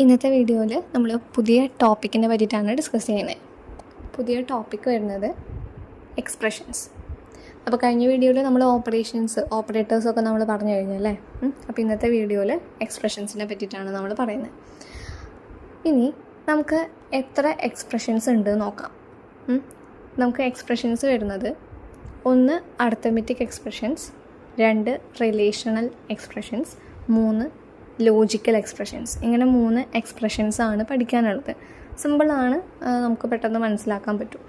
ഇന്നത്തെ വീഡിയോയിൽ നമ്മൾ പുതിയ ടോപ്പിക്കിനെ പറ്റിയിട്ടാണ് ഡിസ്കസ് ചെയ്യുന്നത്. പുതിയ ടോപ്പിക്ക് വരുന്നത് എക്സ്പ്രഷൻസ്. അപ്പോൾ കഴിഞ്ഞ വീഡിയോയിൽ നമ്മൾ ഓപ്പറേറ്റേഴ്സൊക്കെ നമ്മൾ പറഞ്ഞു കഴിഞ്ഞല്ലേ. അപ്പോൾ ഇന്നത്തെ വീഡിയോയിൽ എക്സ്പ്രഷൻസിനെ പറ്റിയിട്ടാണ് നമ്മൾ പറയുന്നത്. ഇനി നമുക്ക് എത്ര എക്സ്പ്രഷൻസ് ഉണ്ട് നോക്കാം. നമുക്ക് എക്സ്പ്രഷൻസ് വരുന്നത് 1 arithmetic expressions, 2 relational expressions, 3 logical expressions. ഇങ്ങനെ 3 എക്സ്പ്രഷൻസാണ് പഠിക്കാനുള്ളത്. സിമ്പിളാണ്, നമുക്ക് പെട്ടെന്ന് മനസ്സിലാക്കാൻ പറ്റും.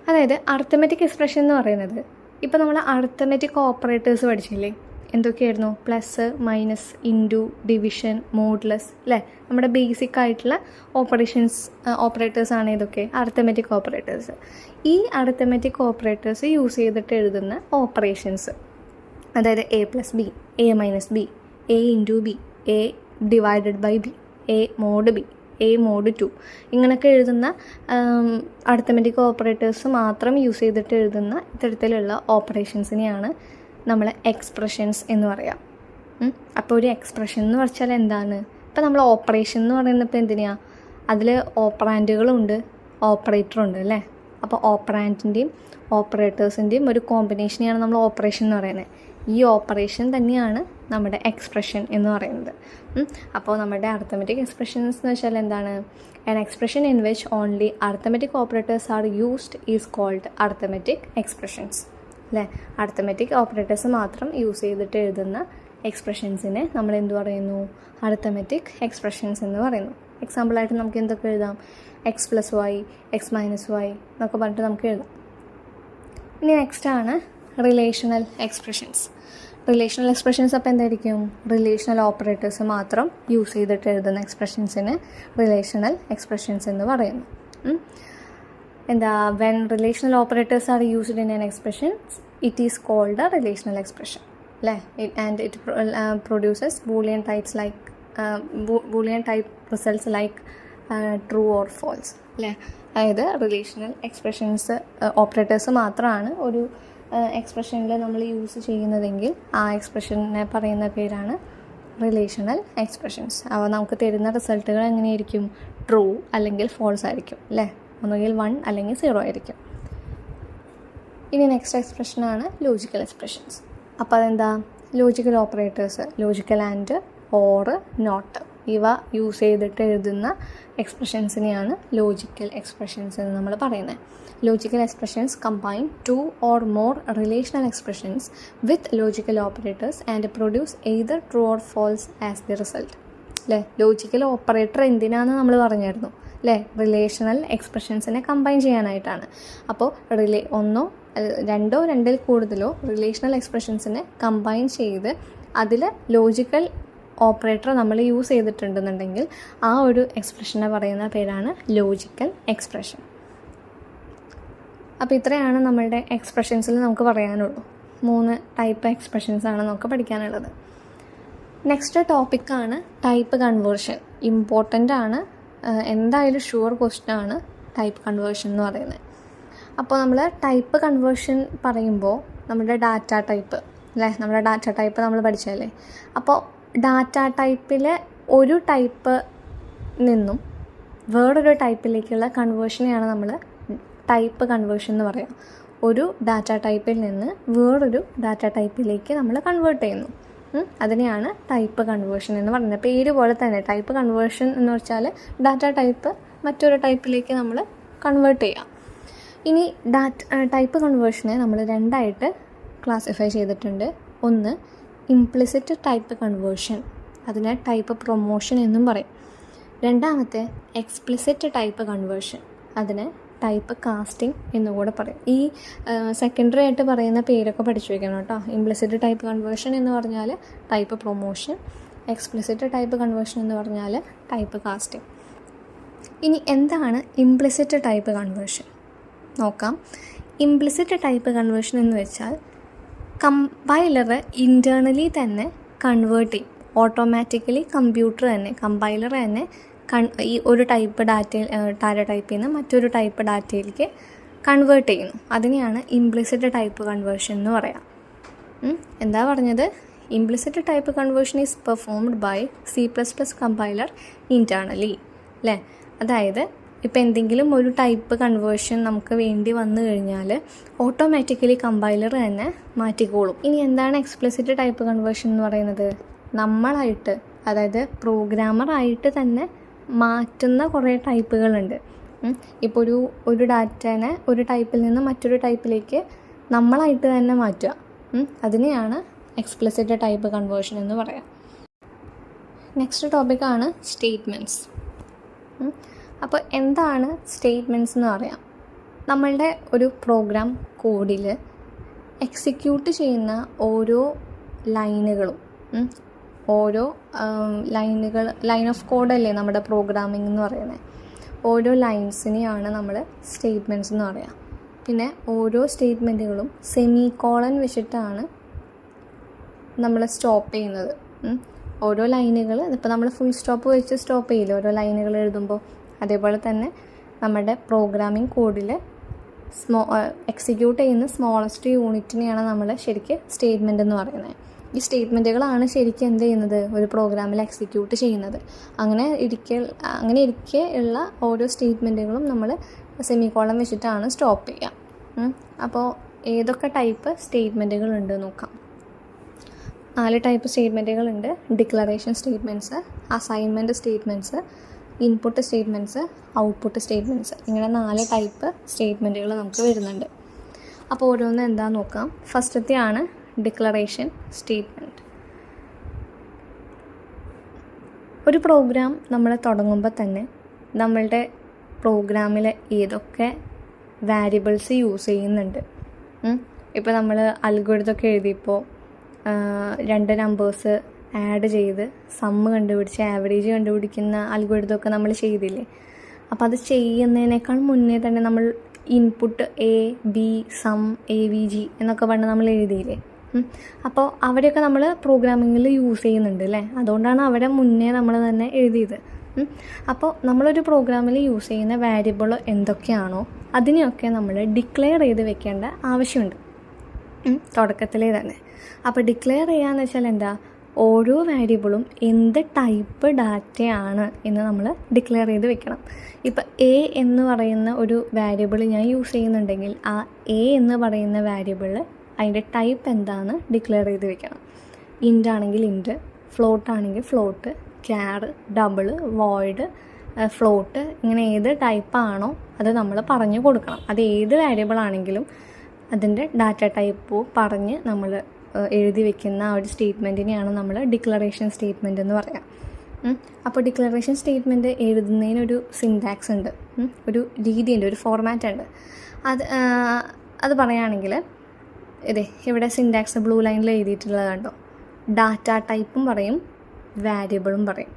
അതായത് അർത്ഥമെറ്റിക് എക്സ്പ്രഷൻ എന്ന് പറയുന്നത്, ഇപ്പോൾ നമ്മൾ അർത്ഥമെറ്റിക് ഓപ്പറേറ്റേഴ്സ് പഠിച്ചില്ലേ, എന്തൊക്കെയായിരുന്നു? Plus, minus, into, division, modulus, അല്ലേ? നമ്മുടെ ബേസിക് ആയിട്ടുള്ള ഓപ്പറേറ്റേഴ്സാണ് ഇതൊക്കെ അർത്ഥമെറ്റിക് ഓപ്പറേറ്റേഴ്സ്. ഈ അർത്ഥമെറ്റിക് ഓപ്പറേറ്റേഴ്സ് യൂസ് ചെയ്തിട്ട് എഴുതുന്ന ഓപ്പറേഷൻസ്, അതായത് a plus b, a minus b, a into b, a divided by b, a mod b, a mod 2, ഇങ്ങനെയൊക്കെ എഴുതുന്ന അർത്ഥമെറ്റിക് ഓപ്പറേറ്റേഴ്സ് മാത്രം യൂസ് ചെയ്തിട്ട് എഴുതുന്ന ഇത്തരത്തിലുള്ള ഓപ്പറേഷൻസിനെയാണ് നമ്മൾ എക്സ്പ്രഷൻസ് എന്ന് പറയാം. അപ്പോൾ ഒരു എക്സ്പ്രഷൻ എന്ന് വെച്ചാൽ എന്താണ്? ഇപ്പോൾ നമ്മൾ ഓപ്പറേഷൻ എന്ന് പറയുന്നപ്പോൾ എന്തിനാണ്? അതിൽ ഓപ്പറാൻറ്റുകളുണ്ട്, ഓപ്പറേറ്ററുണ്ട്, അല്ലേ? അപ്പോൾ ഓപ്പറാൻറ്റിൻ്റെയും ഓപ്പറേറ്റേഴ്സിൻ്റെയും ഒരു കോമ്പിനേഷനെയാണ് നമ്മൾ ഓപ്പറേഷൻ എന്ന് പറയുന്നത്. ഈ ഓപ്പറേഷൻ തന്നെയാണ് നമ്മുടെ എക്സ്പ്രഷൻ എന്ന് പറയുന്നത്. അപ്പോൾ നമ്മുടെ അർത്ഥമെറ്റിക് എക്സ്പ്രഷൻസ് എന്ന് വെച്ചാൽ എന്താണ്? An expression in which only arithmetic operators are used is called arithmetic expressions, അല്ലേ? അർത്ഥമെറ്റിക് ഓപ്പറേറ്റേഴ്സ് മാത്രം യൂസ് ചെയ്തിട്ട് എഴുതുന്ന എക്സ്പ്രഷൻസിനെ നമ്മൾ എന്ത് പറയുന്നു? അർത്ഥമെറ്റിക് എക്സ്പ്രഷൻസ് എന്ന് പറയുന്നു. എക്സാമ്പിളായിട്ട് നമുക്ക് എന്തൊക്കെ എഴുതാം? X plus y, x minus y എന്നൊക്കെ പറഞ്ഞിട്ട് നമുക്ക് എഴുതാം. ഇനി നെക്സ്റ്റാണ് റിലേഷണൽ എക്സ്പ്രഷൻസ്. റിലേഷണൽ എക്സ്പ്രഷൻസ് അപ്പോൾ എന്തായിരിക്കും? റിലേഷണൽ ഓപ്പറേറ്റേഴ്സ് മാത്രം യൂസ് ചെയ്തിട്ട് എഴുതുന്ന എക്സ്പ്രഷൻസിന് റിലേഷണൽ എക്സ്പ്രഷൻസ് എന്ന് പറയുന്നു. When relational operators are used in an expression it is called a relational expression, അല്ലേ? And it produces Boolean type results like true or false, അല്ലേ? അതായത് റിലേഷണൽ എക്സ്പ്രഷൻസ് ഓപ്പറേറ്റേഴ്സ് മാത്രമാണ് ഒരു എക്സ്പ്രഷനിൽ നമ്മൾ യൂസ് ചെയ്യുന്നതെങ്കിൽ ആ എക്സ്പ്രഷനെ പറയുന്ന പേരാണ് റിലേഷണൽ എക്സ്പ്രഷൻസ്. അവ നമുക്ക് തരുന്ന റിസൾട്ടുകൾ എങ്ങനെയായിരിക്കും? ട്രൂ അല്ലെങ്കിൽ ഫോൾസ് ആയിരിക്കും, അല്ലേ? ഒന്നുകിൽ 1 അല്ലെങ്കിൽ 0 ആയിരിക്കും. ഇനി നെക്സ്റ്റ് എക്സ്പ്രഷനാണ് ലോജിക്കൽ എക്സ്പ്രഷൻസ്. അപ്പോൾ അതെന്താ? Logical operators, logical and, or, not, ഇവ യൂസ് ചെയ്തിട്ട് എഴുതുന്ന എക്സ്പ്രഷൻസിനെയാണ് ലോജിക്കൽ എക്സ്പ്രഷൻസ് എന്ന് നമ്മൾ പറയുന്നത്. Logical expressions combine 2 or more relational expressions with logical operators and produce either true or false as the result, അല്ലേ? ലോജിക്കൽ ഓപ്പറേറ്റർ എന്തിനാണെന്ന് നമ്മൾ പറഞ്ഞായിരുന്നു, അല്ലേ? റിലേഷണൽ എക്സ്പ്രഷൻസിനെ കമ്പൈൻ ചെയ്യാനായിട്ടാണ്. അപ്പോൾ ഒന്നോ രണ്ടോ രണ്ടിൽ കൂടുതലോ റിലേഷണൽ എക്സ്പ്രഷൻസിനെ കമ്പൈൻ ചെയ്ത് അതിൽ ലോജിക്കൽ ഓപ്പറേറ്റർ നമ്മൾ യൂസ് ചെയ്തിട്ടുണ്ടെന്നുണ്ടെങ്കിൽ ആ ഒരു എക്സ്പ്രഷനെ പറയുന്ന പേരാണ് ലോജിക്കൽ എക്സ്പ്രഷൻ. അപ്പോൾ ഇത്രയാണ് നമ്മളുടെ എക്സ്പ്രഷൻസിൽ നമുക്ക് പറയാനുള്ളൂ. 3 ടൈപ്പ് എക്സ്പ്രഷൻസാണ് നമുക്ക് പഠിക്കാനുള്ളത്. നെക്സ്റ്റ് ടോപ്പിക്കാണ് ടൈപ്പ് കൺവേർഷൻ. ഇമ്പോർട്ടൻ്റ് ആണ്, എന്തായാലും ഷുവർ ക്വസ്റ്റ്യൻ ആണ് ടൈപ്പ് കൺവേർഷൻ എന്ന് പറയുന്നത്. അപ്പോൾ നമ്മൾ ടൈപ്പ് കൺവേർഷൻ പറയുമ്പോൾ നമ്മുടെ ഡാറ്റ ടൈപ്പ്, അല്ലേ? നമ്മുടെ ഡാറ്റ ടൈപ്പ് നമ്മൾ പഠിച്ചല്ലേ. അപ്പോൾ ഡാറ്റ ടൈപ്പിലെ ഒരു ടൈപ്പ് നിന്നും വേറൊരു ടൈപ്പിലേക്കുള്ള കൺവേർഷനെയാണ് നമ്മൾ ടൈപ്പ് കൺവേർഷൻ എന്ന് പറയാം. ഒരു ഡാറ്റ ടൈപ്പിൽ നിന്ന് വേറൊരു ഡാറ്റ ടൈപ്പിലേക്ക് നമ്മൾ കൺവേർട്ട് ചെയ്യുന്നു. അതിനെയാണ് ടൈപ്പ് കൺവേർഷൻ എന്ന് പറയുന്നത്. പേര് പോലെ തന്നെ ടൈപ്പ് കൺവേർഷൻ എന്ന് വെച്ചാൽ ഡാറ്റ ടൈപ്പ് മറ്റൊരു ടൈപ്പിലേക്ക് നമ്മൾ കൺവേർട്ട് ചെയ്യാം. ഇനി ടൈപ്പ് കൺവേർഷനെ നമ്മൾ 2ആയിട്ട് ക്ലാസിഫൈ ചെയ്തിട്ടുണ്ട്. ഒന്ന് ഇംപ്ലിസിറ്റ് ടൈപ്പ് കൺവേർഷൻ, അതിനെ ടൈപ്പ് പ്രൊമോഷൻ എന്നും പറയും. രണ്ടാമത്തെ എക്സ്പ്ലിസിറ്റ് ടൈപ്പ് കൺവേർഷൻ, അതിനെ ടൈപ്പ് കാസ്റ്റിംഗ് എന്നുകൂടെ പറയും. ഈ സെക്കൻഡറി ആയിട്ട് പറയുന്ന പേരൊക്കെ പഠിച്ചു വയ്ക്കണം കേട്ടോ. ഇംപ്ലിസിറ്റ് ടൈപ്പ് കൺവേർഷൻ എന്ന് പറഞ്ഞാൽ type promotion, explicit type conversion എന്ന് പറഞ്ഞാൽ ടൈപ്പ് കാസ്റ്റിംഗ്. ഇനി എന്താണ് ഇംപ്ലിസിറ്റ് ടൈപ്പ് കൺവേർഷൻ നോക്കാം. ഇംപ്ലിസിറ്റ് ടൈപ്പ് കൺവേർഷൻ എന്ന് വെച്ചാൽ കമ്പൈലർ ഇൻറ്റേർണലി തന്നെ കൺവേർട്ട് ചെയ്യും. ഓട്ടോമാറ്റിക്കലി കമ്പൈലർ തന്നെ ഈ ഒരു ടൈപ്പ് ഡാറ്റ ടൈപ്പിൽ നിന്ന് മറ്റൊരു ടൈപ്പ് ഡാറ്റയിലേക്ക് കൺവേർട്ട് ചെയ്യുന്നു. അതിനെയാണ് ഇംപ്ലിസിറ്റ് ടൈപ്പ് കൺവേർഷൻ എന്ന് പറയാം. എന്താ പറഞ്ഞത്? Implicit type conversion is performed by C++ compiler internally, അല്ലേ? അതായത് ഇപ്പോൾ എന്തെങ്കിലും ഒരു ടൈപ്പ് കൺവേർഷൻ നമുക്ക് വേണ്ടി വന്നു കഴിഞ്ഞാൽ ഓട്ടോമാറ്റിക്കലി കമ്പൈലർ തന്നെ മാറ്റിക്കോളും. ഇനി എന്താണ് എക്സ്പ്ലിസിറ്റ് ടൈപ്പ് കൺവേർഷൻ എന്ന് പറയുന്നത്? നമ്മളായിട്ട്, അതായത് പ്രോഗ്രാമറായിട്ട് തന്നെ മാറ്റുന്ന കുറേ ടൈപ്പുകളുണ്ട്. ഇപ്പോൾ ഒരു ഡാറ്റേനെ ഒരു ടൈപ്പിൽ നിന്ന് മറ്റൊരു ടൈപ്പിലേക്ക് നമ്മളായിട്ട് തന്നെ മാറ്റുക. അതിനെയാണ് എക്സ്പ്ലിസിറ്റ് ടൈപ്പ് കൺവേർഷൻ എന്ന് പറയാം. നെക്സ്റ്റ് ടോപ്പിക്കാണ് സ്റ്റേറ്റ്മെൻറ്റ്സ്. അപ്പോൾ എന്താണ് സ്റ്റേറ്റ്മെൻറ്റ്സ് എന്ന് പറയാം? നമ്മളുടെ ഒരു പ്രോഗ്രാം കോഡിൽ എക്സിക്യൂട്ട് ചെയ്യുന്ന ഓരോ ലൈനുകളും, ഓരോ ലൈൻ ഓഫ് കോഡല്ലേ നമ്മുടെ പ്രോഗ്രാമിംഗ് എന്ന് പറയുന്നത്. ഓരോ ലൈൻസിനെയാണ് നമ്മൾ സ്റ്റേറ്റ്മെൻറ്റ്സ് എന്ന് പറയുക. പിന്നെ ഓരോ സ്റ്റേറ്റ്മെൻറ്റുകളും സെമിക്കോളൻ വെച്ചിട്ടാണ് നമ്മൾ സ്റ്റോപ്പ് ചെയ്യുന്നത്. ഓരോ ലൈനുകൾ ഇപ്പോൾ നമ്മൾ ഫുൾ സ്റ്റോപ്പ് വെച്ച് സ്റ്റോപ്പ് ചെയ്യില്ല ഓരോ ലൈനുകൾ എഴുതുമ്പോൾ. അതേപോലെ തന്നെ നമ്മുടെ പ്രോഗ്രാമിംഗ് കോഡിൽ എക്സിക്യൂട്ട് ചെയ്യുന്ന സ്മോളസ്റ്റ് യൂണിറ്റിനെയാണ് നമ്മൾ ശരിക്കും സ്റ്റേറ്റ്മെൻറ്റ് എന്ന് പറയുന്നത്. ഈ സ്റ്റേറ്റ്മെൻറ്റുകളാണ് ശരിക്കും എന്ത് ചെയ്യുന്നത്, ഒരു പ്രോഗ്രാമിൽ എക്സിക്യൂട്ട് ചെയ്യുന്നത്. അങ്ങനെ ഇരിക്കെ ഉള്ള ഓരോ സ്റ്റേറ്റ്മെൻറ്റുകളും നമ്മൾ സെമിക്കോളൻ വെച്ചിട്ടാണ് സ്റ്റോപ്പ് ചെയ്യുക. അപ്പോൾ ഏതൊക്കെ ടൈപ്പ് സ്റ്റേറ്റ്മെൻറ്റുകളുണ്ട് നോക്കാം. 4 ടൈപ്പ് സ്റ്റേറ്റ്മെൻറ്റുകളുണ്ട്. Declaration statements, assignment statements, input statements, output statements. ഇങ്ങനെ 4 ടൈപ്പ് സ്റ്റേറ്റ്മെൻറ്റുകൾ നമുക്ക് വരുന്നുണ്ട്. അപ്പോൾ ഓരോന്ന് എന്താണെന്ന് നോക്കാം. ഫസ്റ്റത്തെയാണ് ഡിക്ലറേഷൻ സ്റ്റേറ്റ്മെൻറ്റ്. ഒരു പ്രോഗ്രാം നമ്മൾ തുടങ്ങുമ്പോൾ തന്നെ നമ്മളുടെ പ്രോഗ്രാമിൽ ഏതൊക്കെ വാരിയബിൾസ് യൂസ് ചെയ്യുന്നുണ്ട്. ഇപ്പോൾ നമ്മൾ അൽഗോരിതമൊക്കെ എഴുതിയപ്പോൾ 2 നമ്പേഴ്സ് ആഡ് ചെയ്ത് സമ്മ് കണ്ടുപിടിച്ച് ആവറേജ് കണ്ടുപിടിക്കുന്ന അൽഗോരിതമൊക്കെ നമ്മൾ ചെയ്തില്ലേ? അപ്പോൾ അത് ചെയ്യുന്നതിനേക്കാൾ മുന്നേ തന്നെ നമ്മൾ input A, B, sum, AVG എന്നൊക്കെ പറഞ്ഞ് നമ്മൾ എഴുതിയില്ലേ? അപ്പോൾ അവരെയൊക്കെ നമ്മൾ പ്രോഗ്രാമിങ്ങിൽ യൂസ് ചെയ്യുന്നുണ്ട് അല്ലേ? അതുകൊണ്ടാണ് അവരെ മുന്നേ നമ്മൾ തന്നെ എഴുതിയത്. അപ്പോൾ നമ്മളൊരു പ്രോഗ്രാമിൽ യൂസ് ചെയ്യുന്ന വാരിയബിൾ എന്തൊക്കെയാണോ അതിനെയൊക്കെ നമ്മൾ ഡിക്ലെയർ ചെയ്ത് വെക്കേണ്ട ആവശ്യമുണ്ട് തുടക്കത്തിലേ തന്നെ. അപ്പോൾ ഡിക്ലെയർ ചെയ്യാന്ന് വെച്ചാൽ എന്താ, ഓരോ വാരിയബിളും എന്ത് ടൈപ്പ് ഡാറ്റയാണ് എന്ന് നമ്മൾ ഡിക്ലെയർ ചെയ്ത് വെക്കണം. ഇപ്പം A എന്ന് പറയുന്ന ഒരു വാരിയബിൾ ഞാൻ യൂസ് ചെയ്യുന്നുണ്ടെങ്കിൽ ആ A എന്ന് പറയുന്ന വാരിയബിൾ അതിൻ്റെ ടൈപ്പ് എന്താണെന്ന് ഡിക്ലെയർ ചെയ്ത് വെക്കണം. ഇൻറ്റ് ആണെങ്കിൽ ഇൻറ്റ്, ഫ്ലോട്ട് ആണെങ്കിൽ ഫ്ലോട്ട്, ക്യാർ, ഡബിൾ, വോയിഡ്, ഫ്ലോട്ട്, ഇങ്ങനെ ഏത് ടൈപ്പാണോ അത് നമ്മൾ പറഞ്ഞു കൊടുക്കണം. അത് ഏത് വാരിയബിൾ ആണെങ്കിലും അതിൻ്റെ ഡാറ്റ ടൈപ്പ് പറഞ്ഞ് നമ്മൾ എഴുതി വെക്കുന്ന ആ ഒരു സ്റ്റേറ്റ്മെൻറ്റിനെയാണ് നമ്മൾ ഡിക്ലറേഷൻ സ്റ്റേറ്റ്മെൻറ്റ് എന്ന് പറയാം. അപ്പോൾ ഡിക്ലറേഷൻ സ്റ്റേറ്റ്മെൻറ്റ് എഴുതുന്നതിനൊരു സിൻടാക്സ് ഉണ്ട്, ഒരു രീതിയുണ്ട്, ഒരു ഫോർമാറ്റ് ഉണ്ട്. അത് പറയുകയാണെങ്കിൽ ഇവിടെ സിൻടാക്സ് ബ്ലൂ ലൈനിൽ എഴുതിയിട്ടുള്ളത് കണ്ടോ. ഡാറ്റ ടൈപ്പും പറയും വാരിയബിളും പറയും.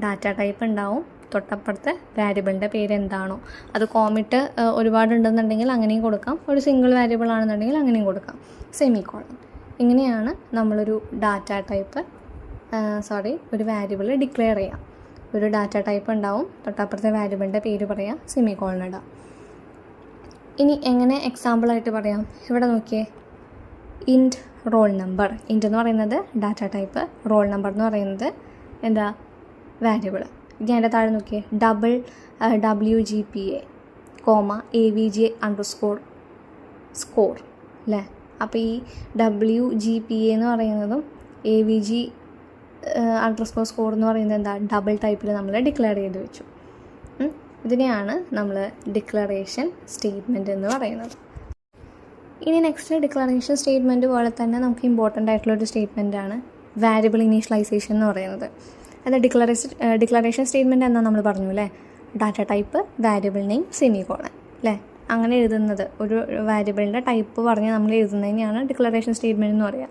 ഡാറ്റ ടൈപ്പ് ഉണ്ടാവും, തൊട്ടപ്പുറത്തെ വാരിയബിളിൻ്റെ പേര് എന്താണോ അത് കോമിറ്റ് ഒരുപാടുണ്ടെന്നുണ്ടെങ്കിൽ അങ്ങനെയും കൊടുക്കാം, ഒരു സിംഗിൾ വാരിയബിൾ ആണെന്നുണ്ടെങ്കിൽ അങ്ങനെയും കൊടുക്കാം, സെമിക്കോളൻ. ഇങ്ങനെയാണ് നമ്മളൊരു ഡാറ്റ ടൈപ്പ് ഒരു വാരിയബിൾ ഡിക്ലെയർ ചെയ്യാം. ഒരു ഡാറ്റ ടൈപ്പ് ഉണ്ടാവും, തൊട്ടപ്പുറത്തെ വാരിയബിളിൻ്റെ പേര് പറയാം, സെമിക്കോളൻ ഇടാം. ഇനി എങ്ങനെ എക്സാമ്പിളായിട്ട് പറയാം? ഇവിടെ നോക്കിയേ, ഇൻറ്റ് റോൾ നമ്പർ. ഇൻറ്റ് എന്ന് പറയുന്നത് ഡാറ്റ ടൈപ്പ്, റോൾ നമ്പർ എന്ന് പറയുന്നത് എന്താ, വാരിയബിൾ. ഞാൻ എൻ്റെ താഴെ നോക്കിയേ, WGPA, AVG _ സ്കോർ അല്ലേ? അപ്പോൾ ഈ WGPA എന്ന് പറയുന്നതും AVG _ സ്കോർ എന്ന് പറയുന്നത് എന്താ, ഡബിൾ ടൈപ്പിൽ നമ്മൾ ഡിക്ലെയർ ചെയ്ത് വെച്ചു. ഇതിനെയാണ് നമ്മൾ ഡിക്ലറേഷൻ സ്റ്റേറ്റ്മെൻറ്റ് എന്ന് പറയുന്നത്. ഇനി നെക്സ്റ്റ് ഡിക്ലറേഷൻ സ്റ്റേറ്റ്മെൻറ്റ് പോലെ തന്നെ നമുക്ക് ഇമ്പോർട്ടൻ്റ് ആയിട്ടുള്ളൊരു സ്റ്റേറ്റ്മെൻറ്റാണ് വാരിയബിൾ ഇനീഷ്യലൈസേഷൻ എന്ന് പറയുന്നത്. അത് ഡിക്ലറേഷൻ സ്റ്റേറ്റ്മെൻറ്റ് എന്നാണ് നമ്മൾ പറഞ്ഞു അല്ലേ? Data type, variable name, semicolon അല്ലേ? അങ്ങനെ എഴുതുന്നത്, ഒരു വാരിയബിളിൻ്റെ ടൈപ്പ് പറഞ്ഞ് നമ്മൾ എഴുതുന്നതിനെയാണ് ഡിക്ലറേഷൻ സ്റ്റേറ്റ്മെൻറ്റ് എന്ന് പറയുക.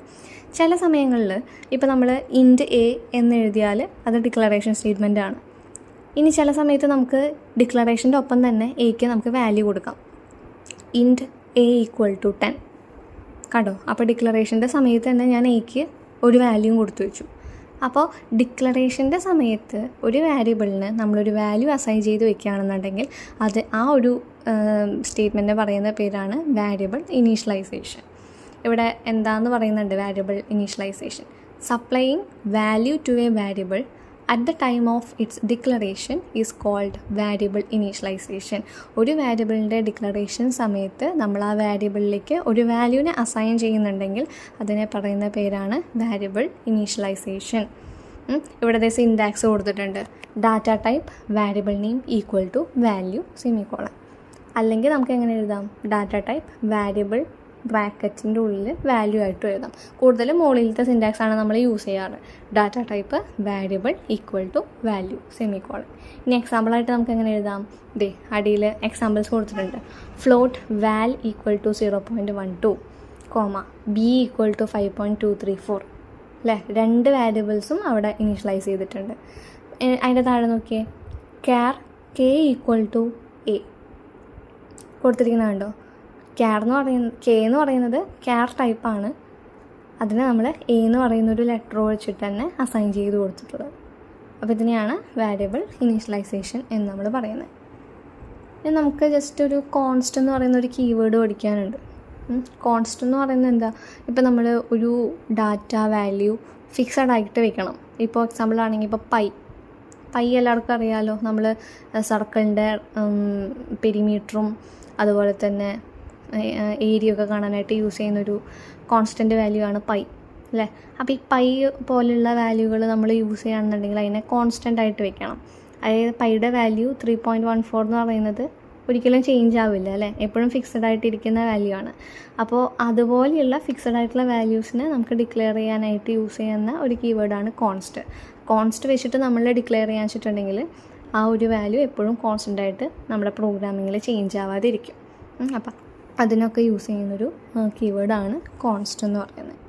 ചില സമയങ്ങളിൽ ഇപ്പോൾ നമ്മൾ ഇൻറ്റ് A എന്ന് എഴുതിയാൽ അത് ഡിക്ലറേഷൻ സ്റ്റേറ്റ്മെൻ്റ് ആണ്. ഇനി ചില സമയത്ത് നമുക്ക് ഡിക്ലറേഷൻ്റെ ഒപ്പം തന്നെ Aക്ക് നമുക്ക് വാല്യൂ കൊടുക്കാം. ഇൻറ്റ് A = 10 കണ്ടോ? അപ്പോൾ ഡിക്ലറേഷൻ്റെ സമയത്ത് തന്നെ ഞാൻ Aക്ക് ഒരു വാല്യൂവും കൊടുത്തു വെച്ചു. അപ്പോൾ ഡിക്ലറേഷൻ്റെ സമയത്ത് ഒരു വാരിയബിളിന് നമ്മളൊരു വാല്യൂ അസൈൻ ചെയ്ത് വെക്കുകയാണെന്നുണ്ടെങ്കിൽ അത് ആ ഒരു സ്റ്റേറ്റ്മെൻറ്റ് പറയുന്ന പേരാണ് വാരിയബിൾ ഇനീഷ്യലൈസേഷൻ. ഇവിടെ എന്താണെന്ന് പറയുന്നുണ്ട് variable initialization. Supplying value to a variable at the time of its declaration is called variable initialization. ഒരു വാരിയബിളിൻ്റെ ഡിക്ലറേഷൻ സമയത്ത് നമ്മൾ ആ വാരിയബിളിലേക്ക് ഒരു വാല്യൂവിനെ അസൈൻ ചെയ്യുന്നുണ്ടെങ്കിൽ അതിനെ പറയുന്ന പേരാണ് വാരിയബിൾ ഇനീഷ്യലൈസേഷൻ. ഇവിടെ സിൻടാക്സ് കൊടുത്തിട്ടുണ്ട്. Data type variable name equal to value semicolon. അല്ലെങ്കിൽ നമുക്ക് എങ്ങനെ എഴുതാം? ഡാറ്റ ടൈപ്പ് വാരിയബിൾ ബ്രാക്കറ്റിൻ്റെ ഉള്ളിൽ വാല്യൂ ആയിട്ട് എഴുതാം. കൂടുതലും മുകളിലത്തെ സിൻടാക്സ് ആണ് നമ്മൾ യൂസ് ചെയ്യാറ്. Data type variable equal to value semicolon. ഇനി എക്സാമ്പിളായിട്ട് നമുക്ക് എങ്ങനെ എഴുതാം? അടിയിൽ എക്സാമ്പിൾസ് കൊടുത്തിട്ടുണ്ട്. Float val equal to 0.12 comma b equal to 5.234 അല്ലേ? 2 വാരിയബിൾസും അവിടെ ഇനീഷ്യലൈസ് ചെയ്തിട്ടുണ്ട്. അതിൻ്റെ താഴെ നോക്കിയേ, char k equal to a കൊടുത്തിരിക്കുന്നത് കണ്ടോ? കെ എന്ന് പറയുന്നത് ക്യാർ ടൈപ്പാണ്. അതിനെ നമ്മൾ എ എന്ന് പറയുന്നൊരു ലെറ്റർ വെച്ചിട്ട് തന്നെ അസൈൻ ചെയ്ത് കൊടുത്തിട്ടുള്ളത്. അപ്പോൾ ഇതിനെയാണ് വാരിയബിൾ ഇനീഷ്യലൈസേഷൻ എന്ന് നമ്മൾ പറയുന്നത്. ഇനി നമുക്ക് ജസ്റ്റ് ഒരു കോൺസ്റ്റ് എന്ന് പറയുന്ന ഒരു കീവേഡ് പഠിക്കാനുണ്ട്. കോൺസ്റ്റ് എന്ന് പറയുന്നത് എന്താ? ഇപ്പോൾ നമ്മൾ ഒരു ഡാറ്റ വാല്യൂ ഫിക്സഡ് ആയിട്ട് വെക്കണം. ഇപ്പോൾ എക്സാമ്പിൾ ആണെങ്കിൽ ഇപ്പോൾ പൈ എല്ലാവർക്കും അറിയാമല്ലോ. നമ്മൾ സർക്കിളിൻ്റെ പെരിമീറ്ററും അതുപോലെ തന്നെ ഏരിയ ഒക്കെ കാണാനായിട്ട് യൂസ് ചെയ്യുന്നൊരു കോൺസ്റ്റൻറ്റ് വാല്യൂ ആണ് പൈ അല്ലേ? അപ്പോൾ ഈ പൈ പോലുള്ള വാല്യൂകൾ നമ്മൾ യൂസ് ചെയ്യുകയാണെന്നുണ്ടെങ്കിൽ അതിനെ കോൺസ്റ്റൻ്റ് ആയിട്ട് വെക്കണം. അതായത് പൈയുടെ വാല്യൂ 3.14 എന്ന് പറയുന്നത് ഒരിക്കലും ചേഞ്ച് ആവില്ല അല്ലേ? എപ്പോഴും ഫിക്സഡ് ആയിട്ടിരിക്കുന്ന വാല്യൂ ആണ്. അപ്പോൾ അതുപോലെയുള്ള ഫിക്സഡ് ആയിട്ടുള്ള വാല്യൂസിനെ നമുക്ക് ഡിക്ലെയർ ചെയ്യാനായിട്ട് യൂസ് ചെയ്യുന്ന ഒരു കീവേഡാണ് കോൺസ്റ്റ് വെച്ചിട്ട് നമ്മൾ ഡിക്ലെയർ ചെയ്യാൻ വെച്ചിട്ടുണ്ടെങ്കിൽ ആ ഒരു വാല്യൂ എപ്പോഴും കോൺസ്റ്റൻ്റ് ആയിട്ട് നമ്മുടെ പ്രോഗ്രാമിങ്ങിൽ ചേഞ്ച് ആവാതെ ഇരിക്കും. അപ്പം അതിനൊക്കെ യൂസ് ചെയ്യുന്നൊരു കീവേഡാണ് കോൺസ്റ്റ് എന്ന് പറയുന്നത്.